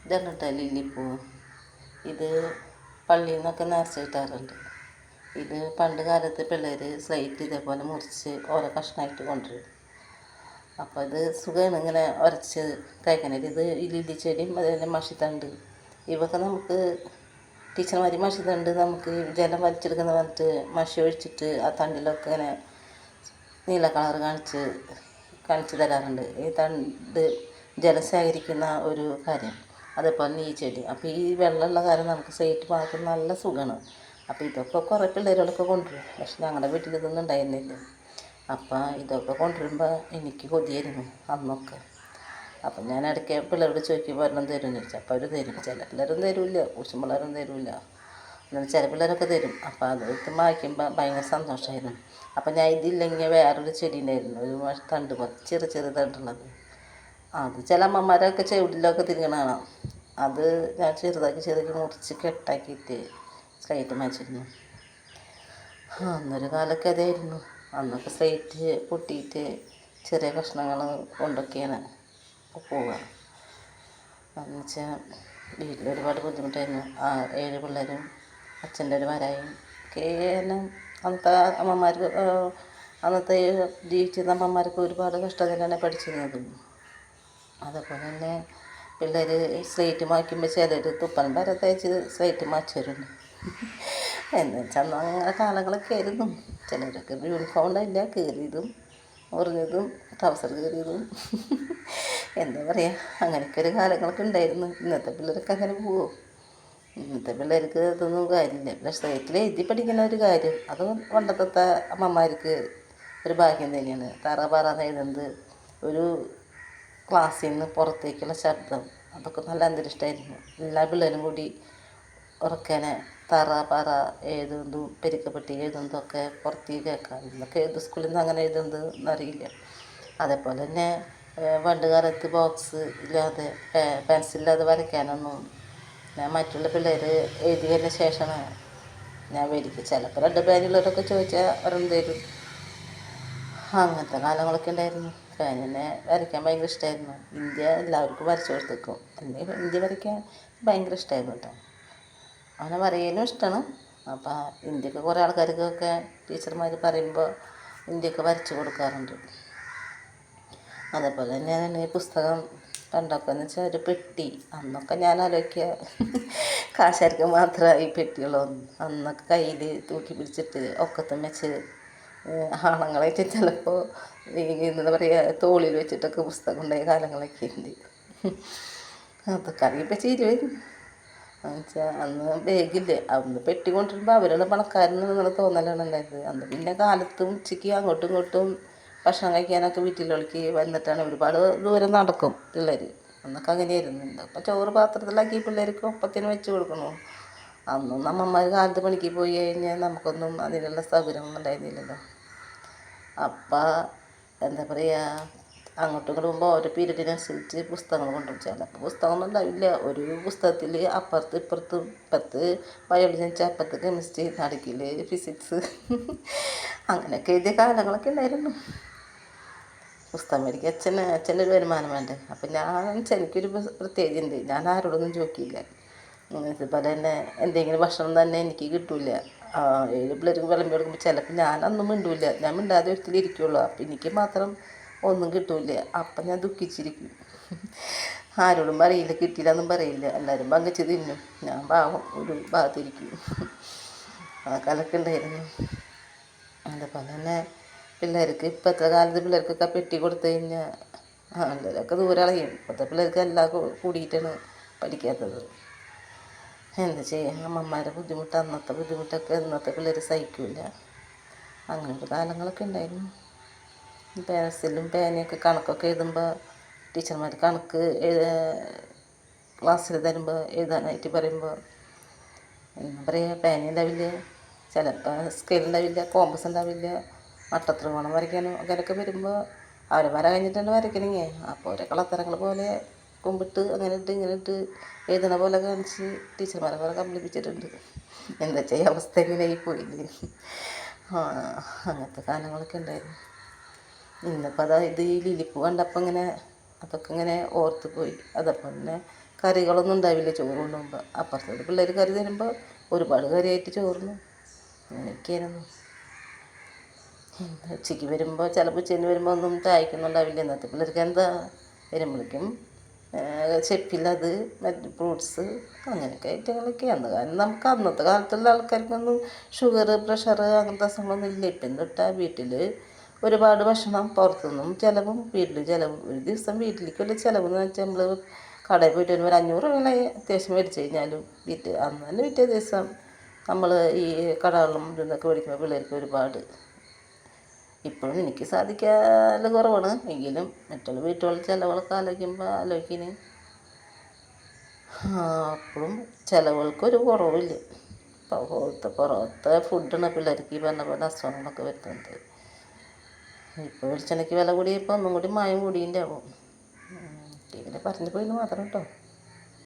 ഇതാണ് കേട്ടോ ലില്ലിപ്പൂ. ഇത് പള്ളിയിൽ നിന്നൊക്കെ നേർച്ച കിട്ടാറുണ്ട്. ഇത് പണ്ട് കാലത്ത് പിള്ളേർ സ്ലൈറ്റ് ഇതേപോലെ മുറിച്ച് ഓരോ കഷ്ണമായിട്ട് കൊണ്ടുവരും. അപ്പോൾ ഇത് സുഖമാണ് ഇങ്ങനെ ഉരച്ച് കഴിക്കാനായിട്ട്. ഇത് ഈ ലില്ലിച്ചെടിയും അതുപോലെ മഷിത്തണ്ട് ഇവയൊക്കെ നമുക്ക് ടീച്ചർമാർ മഷിത്തണ്ട് നമുക്ക് ജലം വലിച്ചെടുക്കുന്ന പറഞ്ഞിട്ട് മഷി ഒഴിച്ചിട്ട് ആ തണ്ടിലൊക്കെ ഇങ്ങനെ നീല കളർ കാണിച്ച് തരാറുണ്ട്. ഈ തണ്ട് ജലം ശേഖരിക്കുന്ന ഒരു കാര്യം. അതേപോലെ ഈ ചെടി. അപ്പോൾ ഈ വെള്ളമുള്ള കാര്യം നമുക്ക് സ്ലേറ്റ് മാറ്റാൻ നല്ല സുഖമാണ്. അപ്പോൾ ഇതൊക്കെ കുറേ പിള്ളേരുകളൊക്കെ കൊണ്ടുവരും. പക്ഷെ ഞങ്ങളുടെ വീട്ടിൽ ഇതൊന്നും ഉണ്ടായിരുന്നില്ല. അപ്പോൾ ഇതൊക്കെ കൊണ്ടുവരുമ്പോൾ എനിക്ക് കൊതിയായിരുന്നു അന്നൊക്കെ. അപ്പം ഞാൻ ഇടയ്ക്ക് പിള്ളേരോട് ചോദിക്കുമ്പോൾ ഒരെണ്ണം തരുമെന്ന് ചോദിച്ചു. അപ്പോൾ അവർ തരും. ചില പിള്ളേരൊന്നും തരില്ല, കുറച്ച് പിള്ളേരൊന്നും തരില്ല. എന്നാൽ ചില പിള്ളേരൊക്കെ തരും. അപ്പോൾ അത് വായിക്കുമ്പോൾ ഭയങ്കര സന്തോഷമായിരുന്നു. അപ്പം ഞാൻ ഇതില്ലെങ്കിൽ വേറൊരു ചെടി ഉണ്ടായിരുന്നു, ഒരു തണ്ട് ചെറിയ തണ്ടുള്ളത്. അത് ചില അമ്മമാരൊക്കെ ചെവിടിലൊക്കെ തിരികണ കാണാം. അത് ഞാൻ ചെറുതാക്കി മുറിച്ച് കെട്ടാക്കിയിട്ട് സ്ലൈറ്റ് മാച്ചിരുന്നു. അന്നൊരു കാലമൊക്കെ അതായിരുന്നു. അന്നൊക്കെ സ്ലൈറ്റ് പൊട്ടിയിട്ട് ചെറിയ കഷ്ണങ്ങൾ കൊണ്ടൊക്കെയാണ് പോവുക. എന്ന് വെച്ചാൽ വീട്ടിലൊരുപാട് ബുദ്ധിമുട്ടായിരുന്നു. 7 പിള്ളേരും അച്ഛൻ്റെ ഒരു വരായും എല്ലാം അന്നത്തെ അമ്മമാർക്ക് അന്നത്തെ ജീവിച്ചിരുന്ന അമ്മമാർക്ക് ഒരുപാട് കഷ്ടതയിലാണ് പഠിച്ചിരുന്നത്. അതേപോലെ തന്നെ പിള്ളേർ സ്ലേറ്റ് മായ്ക്കുമ്പോൾ ചിലർ തുപ്പൻ വരെ തയ്ച്ച് സ്ലേറ്റ് മാച്ചവരുണ്ട്. എന്ന് വെച്ചാൽ അങ്ങനെ കാലങ്ങളൊക്കെ ആയിരുന്നു. ചിലരൊക്കെ യൂണിഫോം ഉണ്ടായില്ല, കീറിയതും മുറിഞ്ഞതും ട്രൗസർ കീറിയതും എന്താ പറയുക, അങ്ങനെയൊക്കെ ഒരു കാലങ്ങളൊക്കെ ഉണ്ടായിരുന്നു. ഇന്നത്തെ പിള്ളേരൊക്കെ അങ്ങനെ പോവുമോ? ഇന്നത്തെ പിള്ളേർക്ക് ഇതൊന്നും കാര്യമില്ല. പിന്നെ സ്ലേറ്റിൽ എഴുതി പഠിക്കുന്ന ഒരു കാര്യം അത് പണ്ടത്തെ അമ്മമാർക്ക് ഒരു ഭാഗ്യം തന്നെയാണ്. തറ പറന്ന് എഴുതുന്നത്, ഒരു ക്ലാസ്സിൽ നിന്ന് പുറത്തേക്കുള്ള ശബ്ദം, അതൊക്കെ നല്ല അന്തരീക്ഷമായിരുന്നു. എല്ലാ പിള്ളേരും കൂടി ഉറക്കനെ തറ പറ എഴുതുന്നതും പെരുക്കപ്പെട്ടി എഴുതുന്നതൊക്കെ പുറത്തേക്ക് കേൾക്കാം. ഇന്നൊക്കെ ഏത് സ്കൂളിൽ നിന്ന് അങ്ങനെ എഴുതുന്നത് എന്നറിയില്ല. അതേപോലെ തന്നെ പണ്ട് കാലത്ത് ബോക്സ് ഇല്ലാതെ പെൻസിലില്ലാതെ വരയ്ക്കാനൊന്നും ഞാൻ മറ്റുള്ള പിള്ളേർ എഴുതിയതിന് ശേഷമാണ് ഞാൻ മേടിക്കുക. ചിലപ്പോൾ 2 പേരുള്ളവരൊക്കെ ചോദിച്ചാൽ ഒരെണ്ണം തരും. അങ്ങനത്തെ കാലങ്ങളൊക്കെ ഉണ്ടായിരുന്നു. ഫാനിനെ വരയ്ക്കാൻ ഭയങ്കര ഇഷ്ടമായിരുന്നു. ഇന്ത്യ എല്ലാവർക്കും വരച്ചു കൊടുത്തേക്കും. അല്ലെങ്കിൽ ഇന്ത്യ വരയ്ക്കാൻ ഭയങ്കര ഇഷ്ടമായിരുന്നു കേട്ടോ. അങ്ങനെ പറയാനും ഇഷ്ടമാണ്. അപ്പോൾ ഇന്ത്യക്ക് കുറേ ആൾക്കാർക്കൊക്കെ ടീച്ചർമാർ പറയുമ്പോൾ ഇന്ത്യക്ക് വരച്ച് കൊടുക്കാറുണ്ട്. അതേപോലെ തന്നെ ഈ പുസ്തകം പണ്ടൊക്കെ എന്ന് വെച്ചാൽ ഒരു പെട്ടി. അന്നൊക്കെ ഞാൻ ആലോചിക്കുക കാശാർക്ക് മാത്രമായി ഈ പെട്ടിയുള്ളൂ. അന്നൊക്കെ കയ്യിൽ തൂക്കി പിടിച്ചിട്ട് ഒക്കത്തും വെച്ച് ആണുങ്ങളായിട്ട് ചിലപ്പോൾ എന്താ പറയുക തോളിൽ വെച്ചിട്ടൊക്കെ പുസ്തകം ഉണ്ടായ കാലങ്ങളൊക്കെ ഉണ്ട്. അതൊക്കെ അറിയിപ്പോൾ ചിരിവരും. എന്നുവെച്ചാൽ അന്ന് ബാഗില്ലേ, അന്ന് പെട്ടി കൊണ്ടിരുമ്പോൾ അവരാണ് പണക്കാരെന്നുള്ള തോന്നലാണ് ഉണ്ടായത്. അന്ന് പിന്നെ കാലത്തും ഉച്ചയ്ക്ക് അങ്ങോട്ടും ഇങ്ങോട്ടും ഭക്ഷണം കഴിക്കാനൊക്കെ വീട്ടിലേക്ക് വന്നിട്ടാണ് ഒരുപാട് ദൂരം നടക്കും പിള്ളേർ. അന്നൊക്കെ അങ്ങനെയായിരുന്നു. അപ്പോൾ ചോറ് പാത്രത്തിലാക്കി പിള്ളേർക്ക് ഒപ്പത്തിന് വെച്ച് കൊടുക്കണു. അന്നും അമ്മമാർ കാലത്ത് പണിക്ക് പോയി കഴിഞ്ഞാൽ നമുക്കൊന്നും അതിനുള്ള സൗകര്യമൊന്നും ഉണ്ടായിരുന്നില്ലല്ലോ. അപ്പം എന്താ പറയുക, അങ്ങോട്ടും ഇങ്ങോട്ടും പോകുമ്പോൾ ഓരോ പീരീഡിനനുസരിച്ച് പുസ്തകങ്ങൾ കൊണ്ടുപോകും. ചിലപ്പോൾ പുസ്തകമൊന്നും ഉണ്ടാവില്ല. ഒരു പുസ്തകത്തിൽ അപ്പുറത്ത് ഇപ്പുറത്തും ബയോളജി വെച്ചാൽ അപ്പുറത്ത് കെമിസ്ട്രി, നടുക്കിൽ ഫിസിക്സ് അങ്ങനെയൊക്കെ എഴുതിയ കാലങ്ങളൊക്കെ ഉണ്ടായിരുന്നു. പുസ്തകം മേടിക്കുക അച്ഛൻ്റെ ഒരു വരുമാനം വേണ്ടേ. അപ്പം എനിക്കൊരു പ്രത്യേകത ഉണ്ട്, ഞാൻ ആരോടൊന്നും ചോദിക്കില്ല. ഇതുപോലെ തന്നെ എന്തെങ്കിലും ഭക്ഷണം തന്നെ എനിക്ക് കിട്ടില്ല. 7 പിള്ളേർക്ക് വിളമ്പി കൊടുക്കുമ്പോൾ ചിലപ്പോൾ ഞാനൊന്നും മിണ്ടില്ല, ഞാൻ മിണ്ടാതെ ഒരിക്കലിരിക്കുള്ളൂ. അപ്പം എനിക്ക് മാത്രം ഒന്നും കിട്ടില്ല. അപ്പം ഞാൻ ദുഃഖിച്ചിരിക്കും. ആരോടും പറയില്ല, കിട്ടിയില്ല എന്നും പറയില്ല. എല്ലാവരും പങ്കിച്ച് തിന്നും, ഞാൻ പാവം ഒരു ഭാഗത്തിരിക്കും. ആ കാലമൊക്കെ ഉണ്ടായിരുന്നു. അതേപോലെ തന്നെ പിള്ളേർക്ക് ഇപ്പോഴത്തെ കാലത്ത് പിള്ളേർക്കൊക്കെ പെട്ടി കൊടുത്തു കഴിഞ്ഞാൽ എല്ലാവരൊക്കെ ദൂരെ കളയും. ഇപ്പോഴത്തെ പിള്ളേർക്ക് എല്ലാം കൂടിയിട്ടാണ് പഠിക്കാത്തത്. എന്താ ചെയ്യുക, അമ്മമാരുടെ ബുദ്ധിമുട്ട്, അന്നത്തെ ബുദ്ധിമുട്ടൊക്കെ ഇന്നത്തെ പിള്ളേർ സഹിക്കില്ല. അങ്ങനത്തെ കാലങ്ങളൊക്കെ ഉണ്ടായിരുന്നു. പെൻസിലും പേനയൊക്കെ കണക്കൊക്കെ എഴുതുമ്പോൾ ടീച്ചർമാർ കണക്ക് ക്ലാസ്സിൽ തരുമ്പോൾ എഴുതാനായിട്ട് പറയുമ്പോൾ എന്താ പറയുക, പേന ഉണ്ടാവില്ല, ചിലപ്പോൾ സ്കെയിൽ ഉണ്ടാവില്ല, കോമ്പസ് ഉണ്ടാവില്ല, മട്ടത്രികോണം വരയ്ക്കാനും അങ്ങനെയൊക്കെ വരുമ്പോൾ അവരെ വര കഴിഞ്ഞിട്ടാണ് വരയ്ക്കണമെങ്കിൽ. അപ്പോൾ ഓരോ കളത്തരങ്ങൾ പോലെ കുമ്പിട്ട് അങ്ങനെ ഇട്ട് ഇങ്ങനെ ഇട്ട് എഴുതണ പോലെ കാണിച്ച് ടീച്ചർമാരെ പോലെ കമ്പിളിപ്പിച്ചിട്ടുണ്ട്. എന്താ ചെയ്യുക, അവസ്ഥ എങ്ങനെയായി പോയില്ലേ. അങ്ങനത്തെ കാലങ്ങളൊക്കെ ഉണ്ടായിരുന്നു. ഇന്നിപ്പോൾ ഇത് ഈ ലിലിപ്പൂ കണ്ടപ്പോൾ ഇങ്ങനെ അതൊക്കെ ഇങ്ങനെ ഓർത്ത് പോയി. അതേപോലെ തന്നെ കറികളൊന്നും ഉണ്ടാവില്ല ചോറ് കൊണ്ടുപോകുമ്പോൾ. അപ്പുറത്തെ പിള്ളേർ കറി തരുമ്പോൾ ഒരുപാട് കറിയായിട്ട് ചോറിന് അങ്ങനെയൊക്കെയായിരുന്നു. ഉച്ചയ്ക്ക് വരുമ്പോൾ ചിലപ്പോൾ ഉച്ചയ്ക്ക് വരുമ്പോൾ ഒന്നും ചായക്കൊന്നുണ്ടാവില്ല. ഇന്നത്തെ പിള്ളേർക്ക് എന്താ വരുമ്പോഴേക്കും ചെപ്പിലത് മറ്റ് ഫ്രൂട്ട്സ് അങ്ങനെയൊക്കെ ഐറ്റങ്ങളൊക്കെയാണ്. കാരണം നമുക്ക് അന്നത്തെ കാലത്തുള്ള ആൾക്കാർക്കൊന്നും ഷുഗർ പ്രഷർ അങ്ങനത്തെ അസുഖങ്ങളൊന്നും ഇല്ല. ഇപ്പം തൊട്ടാ വീട്ടിൽ ഒരുപാട് ഭക്ഷണം, പുറത്തുനിന്നും ചിലവും വീട്ടിൽ ചിലവും. ഒരു ദിവസം വീട്ടിലേക്കുള്ള ചിലവെന്ന് വെച്ചാൽ നമ്മൾ കടയിൽ പോയിട്ട് ഒരു 500 രൂപ അത്യാവശ്യം മേടിച്ച് കഴിഞ്ഞാലും അന്ന് തന്നെ പിറ്റേ ദിവസം നമ്മൾ ഈ കടകളിലും ഇതൊക്കെ മേടിക്കുമ്പോൾ പിള്ളേർക്ക് ഒരുപാട്. ഇപ്പോഴും എനിക്ക് സാധിക്കാൽ കുറവാണ്, എങ്കിലും മറ്റുള്ള വീട്ടുകളിൽ ചിലവുകളൊക്കെ ആലോചിക്കുന്നു. അപ്പോഴും ചിലവുകൾക്കൊരു കുറവില്ല. പുറത്തെ ഫുഡാണ് പിള്ളേർക്ക് ഈ പറഞ്ഞ പോലെ അസുഖങ്ങളൊക്കെ വരുത്തുന്നത്. ഇപ്പോൾ വെളിച്ചെണ്ണയ്ക്ക് വില കൂടിയപ്പോൾ ഒന്നും കൂടി മായം കൂടിയിട്ടാവും. ഇങ്ങനെ പറഞ്ഞു പോയിന്ന് മാത്രം കേട്ടോ.